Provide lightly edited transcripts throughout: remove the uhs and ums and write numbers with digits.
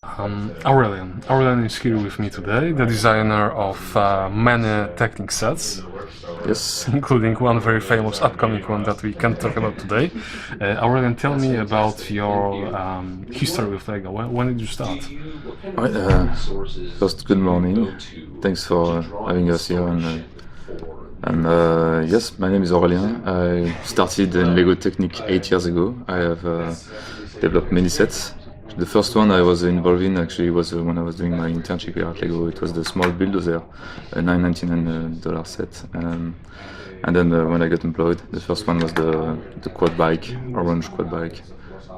Aurelien. Aurelien is here with me today, the designer of many Technic sets, Yes. including one very famous upcoming one that we can't talk about today. Aurelien, tell me about your history with Lego. When did you start? Alright, first, good morning. Thanks for having us here. And yes, my name is Aurelien. I started in Lego Technic 8 years ago. I have developed many sets. The first one I was involved in actually was when I was doing my internship here at Lego. It was the small bulldozer, a $9.99 set. And then when I got employed, the first one was the quad bike, orange quad bike,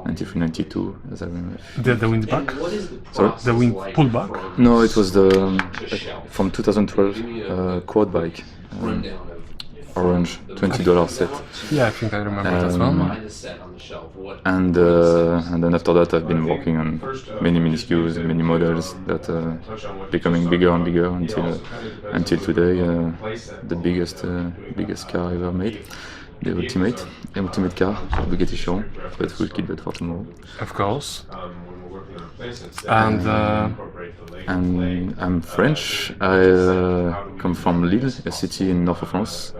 9392, as I remember. The wind back? Sorry? The wind pull back? No, it was the from 2012 quad bike, orange $20 set. Yeah, I think I remember that one. And then after that, I've been working on many SKUs, many models that becoming bigger and bigger until today. The biggest car I ever made, the ultimate car, Bugatti Chiron, but we'll keep that for tomorrow. Of course. And I'm French. I come from Lille, a city in north of France.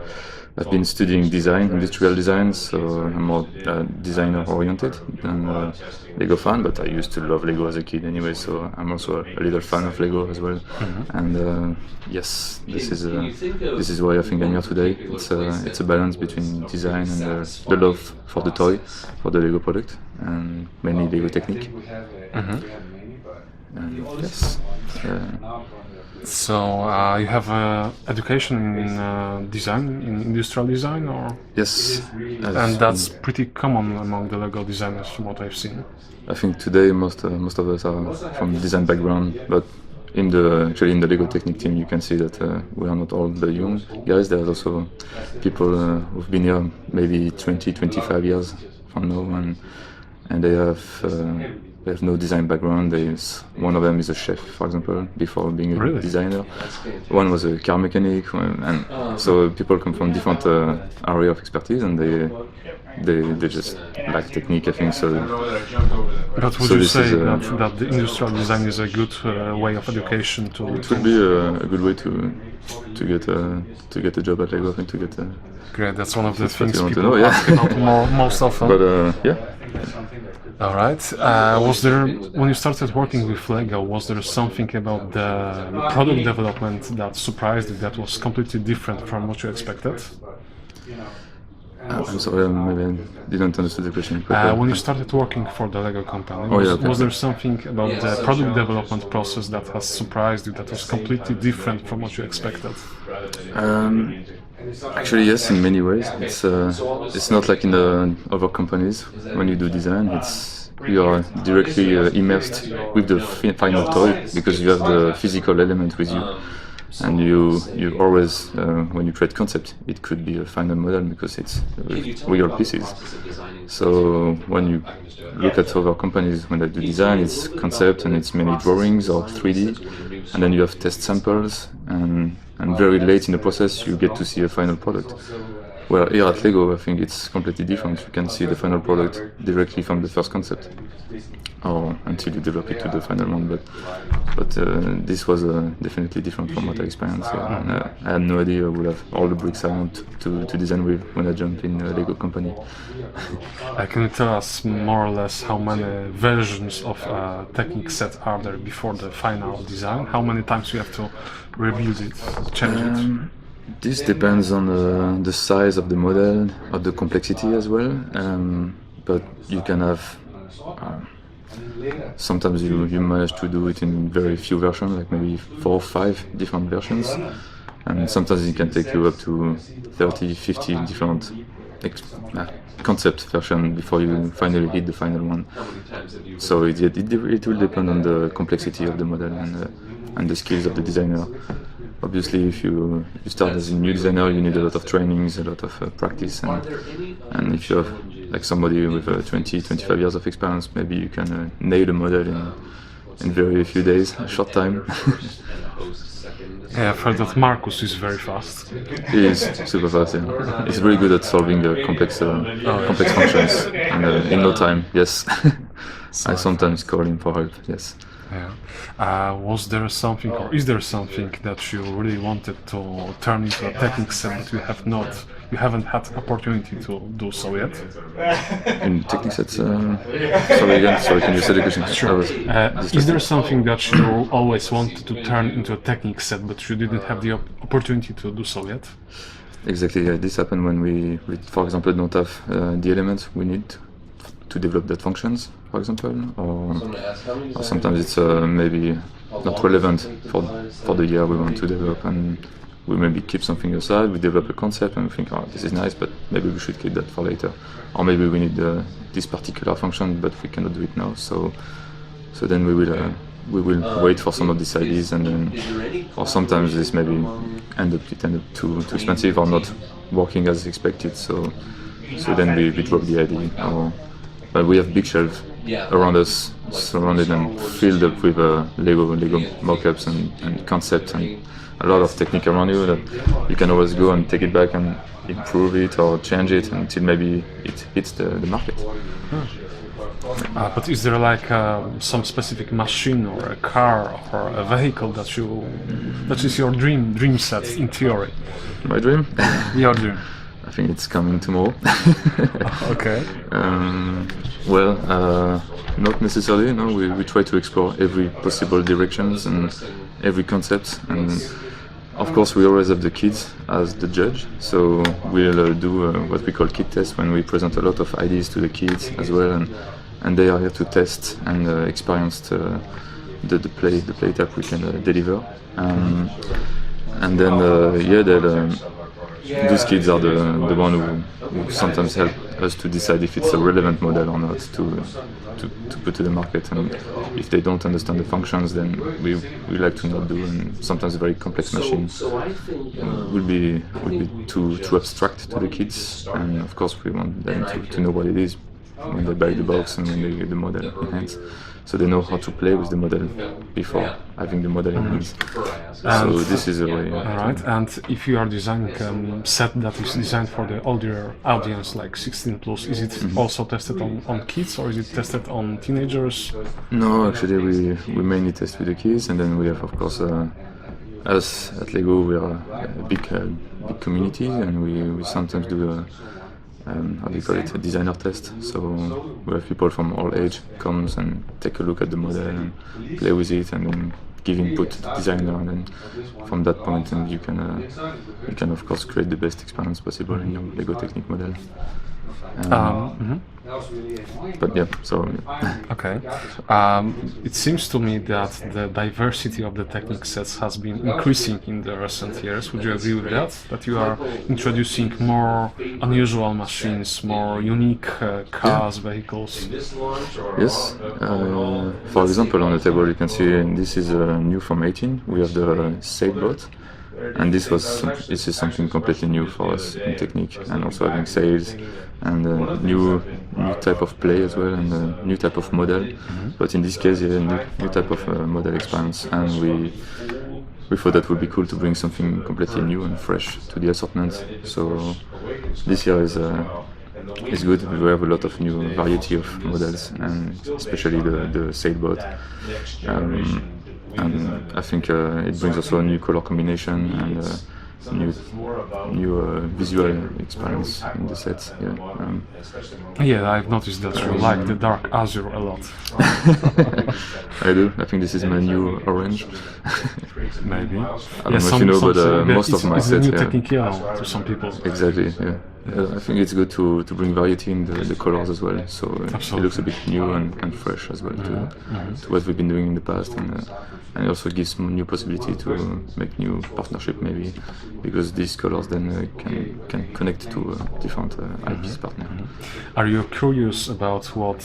I've been studying design, industrial design, so I'm more designer oriented than Lego fan, but I used to love Lego as a kid anyway, so I'm also a little fan of Lego as well. Mm-hmm. And yes, this is why I think I'm here today. It's a balance between design and the love for the toy, for the Lego product, and mainly Lego Technic. Mm-hmm. And yes. So you have education in design, in industrial design, or? Yes. And that's pretty common among the Lego designers, from what I've seen. I think today most of us are from design background, but actually in the Lego Technic team you can see that we are not all the young guys. There's also people who've been here maybe 20-25 years from now, and they have no design background. One of them is a chef, for example, before being a designer. One was a car mechanic, and so people come from different area of expertise, and they just lack technique, I think. So. But would you say that the industrial design is a good way of education to? It would be a good way to get a job at Lego. I think to get. Great, that's one of the things people know, ask about most often. But yeah. All right. Was there, when you started working with Lego, was there something about the product development that surprised you, that was completely different from what you expected? I'm sorry, maybe I didn't understand the question. When you started working for the Lego company, was there something about the product development process that has surprised you, that was completely different from what you expected? Actually, yes, in many ways. It's not like in the other companies. When you do design, you are directly immersed with the final toy, because you have the physical element with you. And you always, when you create concept, it could be a final model because it's real pieces. So when you look at other companies, when they do design, it's concept and it's many drawings or 3D, and then you have test samples, and very late in the process you get to see a final product. Well, here at Lego, I think it's completely different. You can see the final product directly from the first concept, or until you develop it to the final one. But this was definitely different from what I experienced. And, I had no idea I would have all the bricks I want to design with when I jumped in a Lego company. Can you tell us more or less how many versions of Technic set are there before the final design? How many times you have to rebuild it, change it? This depends on the size of the model, of the complexity as well. But you can have. Sometimes you manage to do it in very few versions, like maybe 4 or 5 different versions, and sometimes it can take you up to 30-50 different concept versions before you finally hit the final one. So it will depend on the complexity of the model and the skills of the designer. Obviously, if you start as a new designer, you need a lot of trainings, a lot of practice, and if you have like somebody with 20-25 years of experience, maybe you can nail a model in very few days, a short time. Yeah, I've heard that Marcus is very fast. He is super fast, yeah. He's really good at solving complex functions in no time, yes. I sometimes call him for help, yes. Yeah. Was there something, or is there something that you really wanted to turn into a Technic set, but you haven't had opportunity to do so yet? In Technic sets, sorry again, sorry, can you say the question? Sure. Is there something that you always wanted to turn into a Technic set, but you didn't have the opportunity to do so yet? Exactly, yeah. This happened when we, for example, don't have the elements we need to develop that functions, for example, or sometimes it's maybe not relevant for the year we want to develop, and we maybe keep something aside, we develop a concept and we think, oh, this is nice, but maybe we should keep that for later. Or maybe we need this particular function, but we cannot do it now, so then we will wait for some of these ideas, and then, or sometimes this maybe end up too expensive or not working as expected. So then we drop the idea. But we have big shelves around us, surrounded and filled up with Lego mock-ups and concepts, and a lot of technique around you that you can always go and take it back and improve it or change it until maybe it hits the market. But is there like some specific machine or a car or a vehicle that is your dream set in theory? My dream? Your dream. I think it's coming tomorrow. Okay. Not necessarily. No, we try to explore every possible directions and every concept, and of course we always have the kids as the judge. So we'll do what we call kid tests, when we present a lot of ideas to the kids as well, and they are here to test and experience the play type we can deliver. And then these kids are the one who sometimes help us to decide if it's a relevant model or not to put to the market. And if they don't understand the functions, then we like to not do. And sometimes very complex machines will be too abstract to the kids. And of course, we want them to know what it is when they buy the box and when they get the model in hands, so they know how to play with the model before having the model in hands. So this is a way. Alright, and if you are designing a set that is designed for the older audience, like 16 plus, is it also tested on kids, or is it tested on teenagers? No, actually we mainly test with the kids, and then we have, of course, us at Lego, we are a big community, and we sometimes do how do you call it, a designer test. So we have people from all age comes and take a look at the model and play with it, and then give input to the designer, and then from that point and you can of course create the best experience possible in your Lego Technic model. But yeah, so okay. It seems to me that the diversity of the Technic sets has been increasing in the recent years. Would you agree with that? That you are introducing more unusual machines, more unique cars, vehicles? Yes. For example, on the table you can see this is new from 18. We have the sailboat. And this is something completely new for us in Technic, and also having sails and new type of play as well, and a new type of model. But in this case, yeah, new type of model experience, and we thought that would be cool to bring something completely new and fresh to the assortment. So this year is good. We have a lot of new variety of models, and especially the sailboat. And I think it brings also a new color combination and new visual experience in the set. Yeah, I've noticed that you like the dark azure a lot. I do. I think this is my new orange. Maybe. I don't know if you know, but most of my sets. It's a new Technic to some people. Exactly. Yeah. I think it's good to bring variety in the colors as well, so it looks a bit new and fresh as well to what we've been doing in the past, and it also gives some new possibility to make new partnership maybe, because these colors then can connect to different IPs partner. Are you curious about what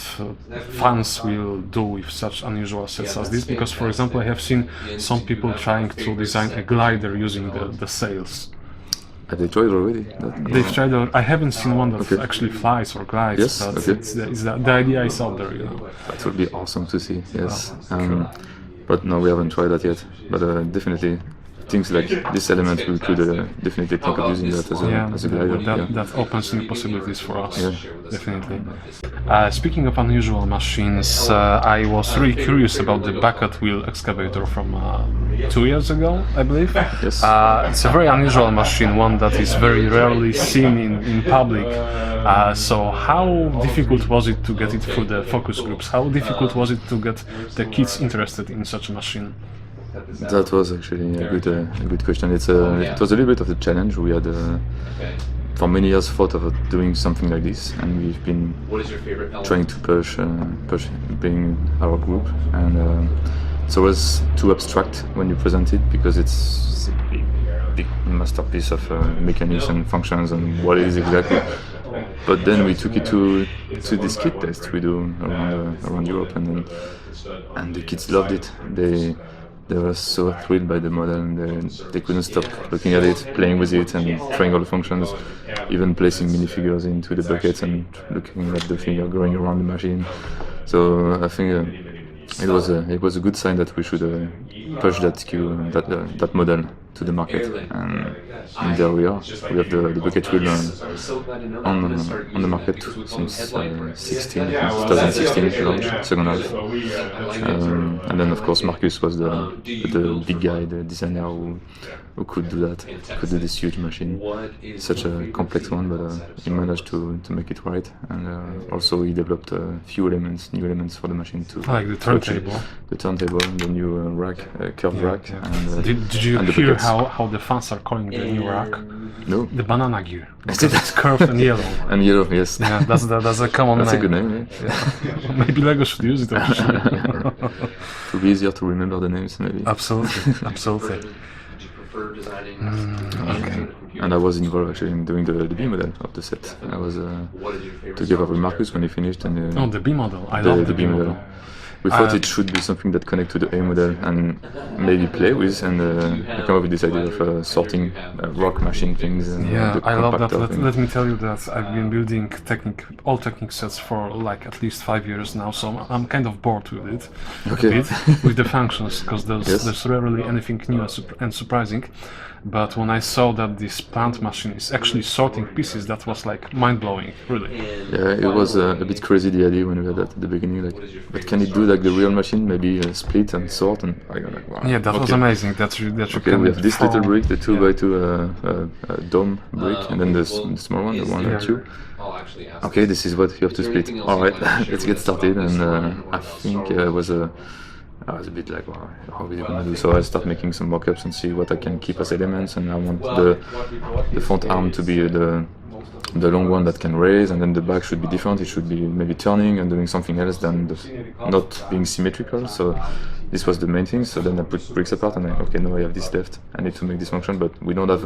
fans will do with such unusual sets as this? Because, for example, I have seen some people trying to design a glider using the sails. Have they tried already? They've tried. I haven't seen one that actually flies or glides. Yes, but okay. the idea is out there. That would be awesome to see. Yes, but no, we haven't tried that yet. But definitely, things like this element, we could definitely think of using that as a glider. That opens new possibilities for us. Yeah. Definitely. Speaking of unusual machines, I was really curious about the bucket wheel excavator from 2 years ago, I believe. Yes. It's a very unusual machine, one that is very rarely seen in public. So how difficult was it to get it through the focus groups? How difficult was it to get the kids interested in such a machine? That was actually a good question. It was a little bit of a challenge. We had for many years thought of doing something like this, and we've been trying to push being our group, and it's always too abstract when you present it because it's a big masterpiece of mechanics and functions and what it is exactly. But then we took it to this kit test we do around Europe, and the kids loved it. They were so thrilled by the model, and they couldn't stop looking at it, playing with it, and trying all the functions, even placing minifigures into the buckets and looking at the figure going around the machine. So I think it was a good sign that we should push that model to the market, and there we are. We have the bucket wheel on the market since 2016 launch, second half. And then of course Marcus was the big guy, the designer who could do that, could do this huge machine. Such a complex one, but he managed to make it right. And also he developed a few new elements for the machine too. Like the turntable. The new rack, curved rack. And, did you hear how the fans are calling the new rack? No. The banana gear. It's curved and yellow. And yellow, yes. Yeah, that's a common that's name. A good name, yeah. Maybe Lego should use it officially. To be easier to remember the names, maybe. Absolutely. Okay. And I was involved actually in doing the B model of the set. I was together with Marcus when he finished. And, the B model. I love the B model. We thought it should be something that connect to the A model and maybe play with, and I come up with this idea of sorting rock machine things. And, I love that. Let me tell you that I've been building all Technic sets for like at least 5 years now, so I'm kind of bored with it. Okay. With the functions, because there's rarely anything new and surprising. But when I saw that this plant machine is actually sorting pieces, that was like mind-blowing, really. Yeah, it was a bit crazy, the idea when we had that at the beginning. Like, but can it do like the real machine? Maybe split and sort, and I go like, wow. Yeah, that was amazing. That you okay, we have this little brick, the 2x2 dome brick, and then the small one, the 1x2. Okay, this is what you have to split. All right, let's get started. And I think I was a bit like, wow, how are we gonna do? So I start making some mock-ups and see what I can keep as elements, and I want the front arm to be the long one that can raise, and then the back should be different. It should be maybe turning and doing something else than not being symmetrical. So this was the main thing. So then I put bricks apart, and okay, now I have this left. I need to make this function, but we don't have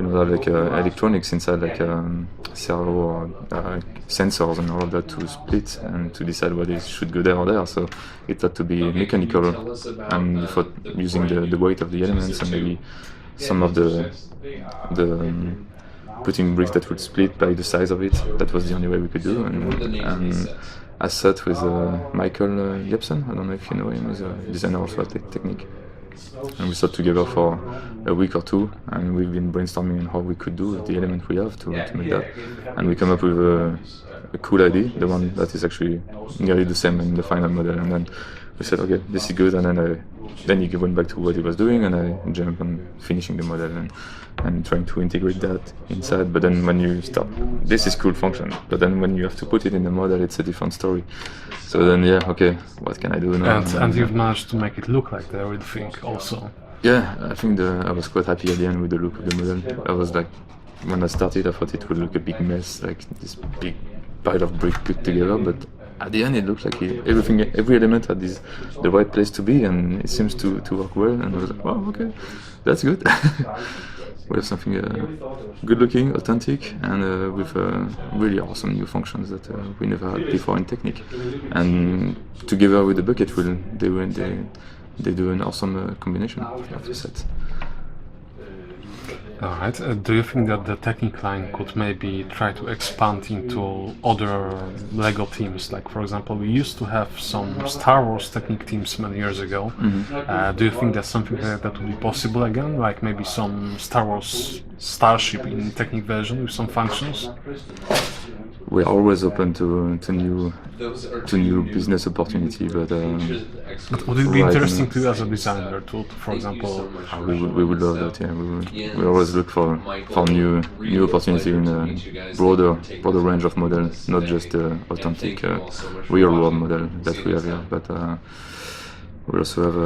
like electronics inside, like servo or sensors and all of that to split and to decide what it should go there or there. So it had to be mechanical, and for using the weight of the elements and maybe some of the putting bricks that would split by the size of it. That was the only way we could do. And I sat with Michael Jepsen. I don't know if you know him. He's a designer also at Technic. And we sat together for a week or two, and we've been brainstorming on how we could do the element we have to make that. And we come up with a cool idea, the one that is actually nearly the same in the final model. And then we said, okay, this is good. And then he went back to what he was doing, and I jumped on finishing the model and trying to integrate that inside. But then when you start, this is cool function, but then when you have to put it in the model, it's a different story. So then, yeah, okay, what can I do now? And you've managed to make it look like the real thing also. Yeah, I think I was quite happy at the end with the look of the model. I was like, when I started, I thought it would look a big mess, like this big pile of bricks put together, but at the end it looked like every element had the right place to be, and it seems to work well, and I was like, wow, okay, that's good. We have something good looking, authentic, and with really awesome new functions that we never had before in Technic. And together with the bucket wheel, they do an awesome combination of the set. All right. Do you think that the Technic line could maybe try to expand into other Lego teams? Like, for example, we used to have some Star Wars Technic teams many years ago. Do you think that something like that would be possible again? Like maybe some Star Wars Starship in Technic version with some functions? We're always open to new business opportunity, but But would it be right interesting now- to you as a designer to for example, we would love that. Yeah, we always look for new opportunity in a broader range of models, not just the authentic real world model that we have here, but we also have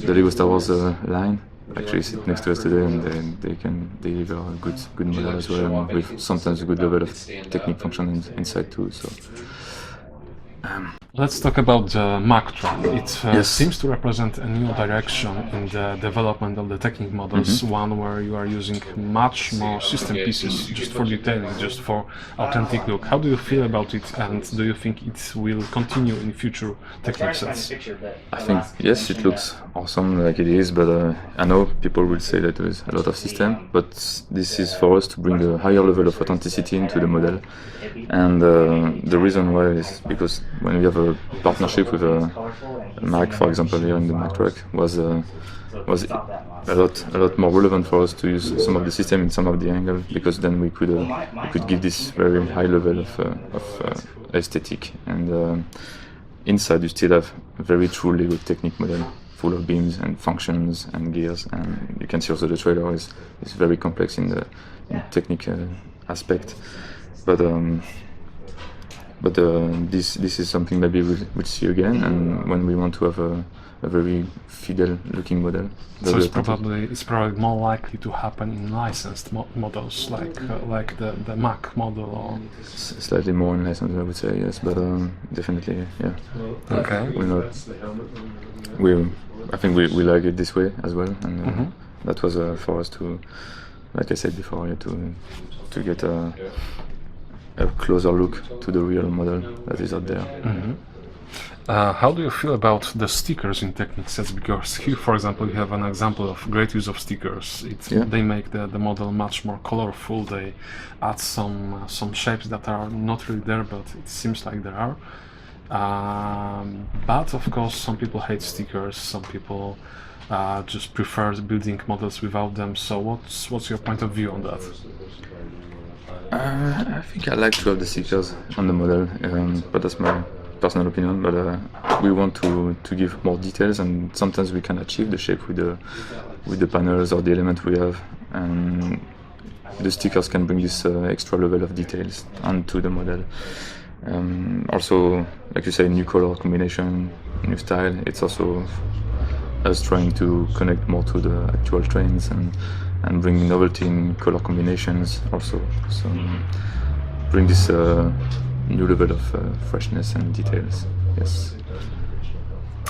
the Lego Star Wars line. Actually, sit next to us today, and they can deliver a good model as well, and with sometimes a good level of technique function inside too. So. let's talk about the Mac truck. It Yes. seems to represent a new direction in the development of the Technic models, one where you are using much more system pieces just for detailing, just for authentic look. How do you feel about it, and do you think it will continue in future Technic sets? I think yes, it looks awesome like it is, but I know people will say that there is a lot of system, but this is for us to bring a higher level of authenticity into the model, and the reason why is because when we have a partnership with a Mac, for example, here in the Mac track, was a lot more relevant for us to use some of the system in some of the angles, because then we could give this very high level of aesthetic, and inside you still have a very true Lego Technic model, full of beams and functions and gears, and you can see also the trailer is very complex in the Technic aspect, but this is something maybe we'll see again, and when we want to have a very fidel looking model. So it's probably more likely to happen in licensed models like the Mac model, or Slightly more in license, I would say, yes, but definitely, yeah. okay. I think we like it this way as well, and that was for us to, like I said before, to get a closer look to the real model that is out there. How do you feel about the stickers in Technic sets? Because here, for example, you have an example of great use of stickers. They make the model much more colorful. They add some shapes that are not really there, but it seems like there are. But of course, some people hate stickers. Some people just prefer building models without them. So what's your point of view on that? I think I like to have the stickers on the model, but that's my personal opinion. But we want to give more details, and sometimes we can achieve the shape with the panels or the element we have, and the stickers can bring this extra level of details onto the model. Also, like you say, new color combination, new style. It's also us trying to connect more to the actual trains and bring novelty in color combinations also. So bring this new level of freshness and details. Yes.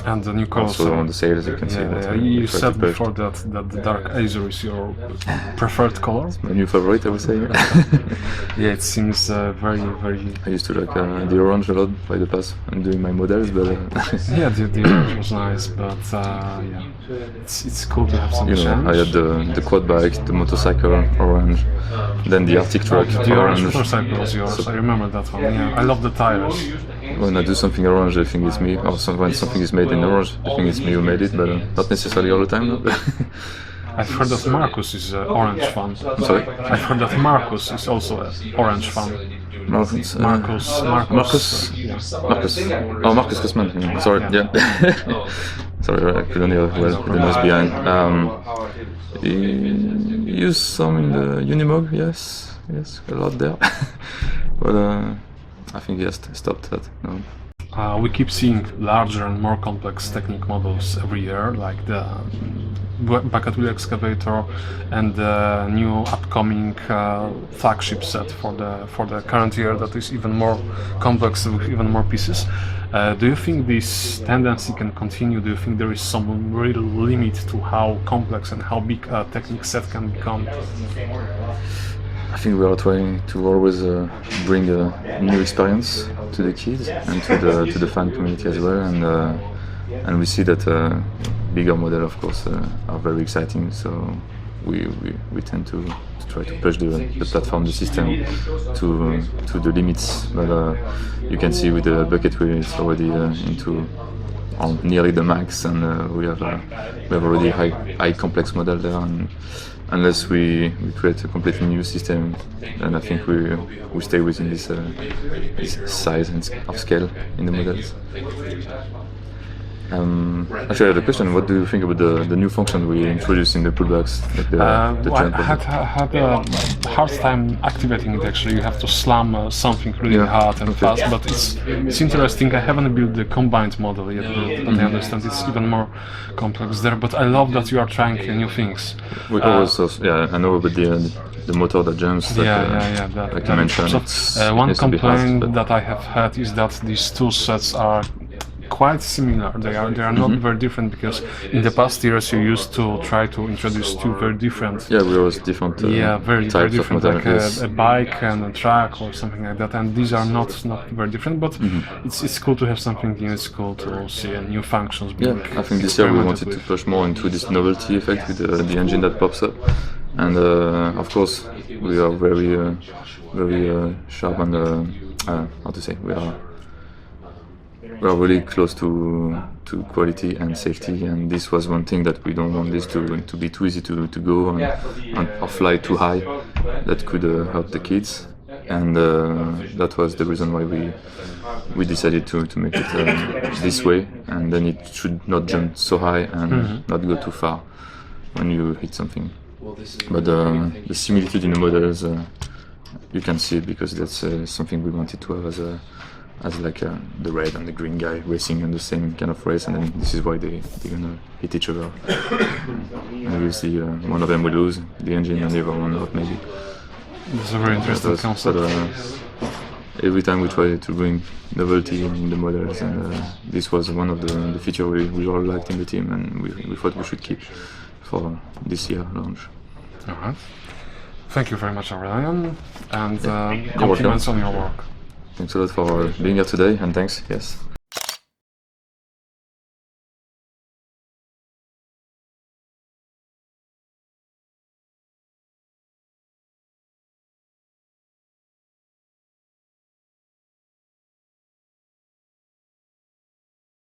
And the new colors. Also on the sails, you can see that. You said before that the dark azure is your preferred color. My new favorite, I would say. Yeah, it seems very. I used to like the orange a lot by the past. I'm doing my models, but yeah, the orange was nice, but yeah, it's cool to have some change. I had the quad bike, the motorcycle orange, then the Arctic truck The orange orange. motorcycle was yours. So I remember that one. Yeah, I love the tires. when I do something orange, I think it's me. Or when something is made in orange, I think it's me who made it, but not necessarily all the time. No? I've heard that Marcus is an orange fan. Sorry? I've heard that Marcus is also an orange fan. Marcus. Marcus. Yeah. Marcus. Oh, Marcus Kussmann. Yeah. Sorry. Yeah. Sorry, I couldn't hear well. The noise behind. He used some in the Unimog. Yes, a lot there. But I think he has stopped that. No. We keep seeing larger and more complex Technic models every year, like the bucket wheel excavator and the new upcoming flagship set for the current year that is even more complex with even more pieces. Do you think this tendency can continue? Do you think there is some real limit to how complex and how big a Technic set can become? I think we are trying to always bring a new experience to the kids and to the fan community as well, and we see that bigger models, of course, are very exciting. So we tend to try to push the platform, the system to the limits. But you can see with the bucket wheel, it's already into on nearly the max, and we have already high complex model there. And unless we create a completely new system, then I think we stay within this size and of scale in the models. Actually, I had a question. What do you think about the new function we introduced in the pullbacks? Like the I jump had a hard time activating it. Actually, you have to slam something really Yeah, hard and okay. fast. But it's interesting. I haven't built the combined model yet, but I understand it's even more complex there. But I love that you are trying new things. We also, I know about the motor that jumps. Like, like you mentioned, One needs to be fast, complaint but- that I have had is that these two sets are quite similar. They are not very different, because in the past years you used to try to introduce two very different. Yeah, we always different. Very types different, of like motor. Yes. a bike and a truck or something like that. And these are not very different, but it's cool to have something new. It's cool to see new functions. Yeah, being I think this year we wanted experimented to with. push more into this novelty effect with the engine that pops up, and of course we are very sharp on the how to say we are really close to quality and safety, and this was one thing that we don't want this to be too easy to go and or fly too high. That could hurt the kids, and that was the reason why we decided to make it this way, and then it should not jump so high and not go too far when you hit something. But the similitude in the models, you can see it, because that's something we wanted to have as like the red and the green guy racing in the same kind of race, and then this is why they're gonna hit each other. And we'll see one of them will lose the engine and the other one not, maybe. It's a very interesting concept. But every time we try to bring novelty in the models, and this was one of the features we all liked in the team, and we thought we should keep for this year launch. All right. Thank you very much, Aurelien, and welcome. compliments on your work. Thanks a lot for being here today, and thanks. Yes.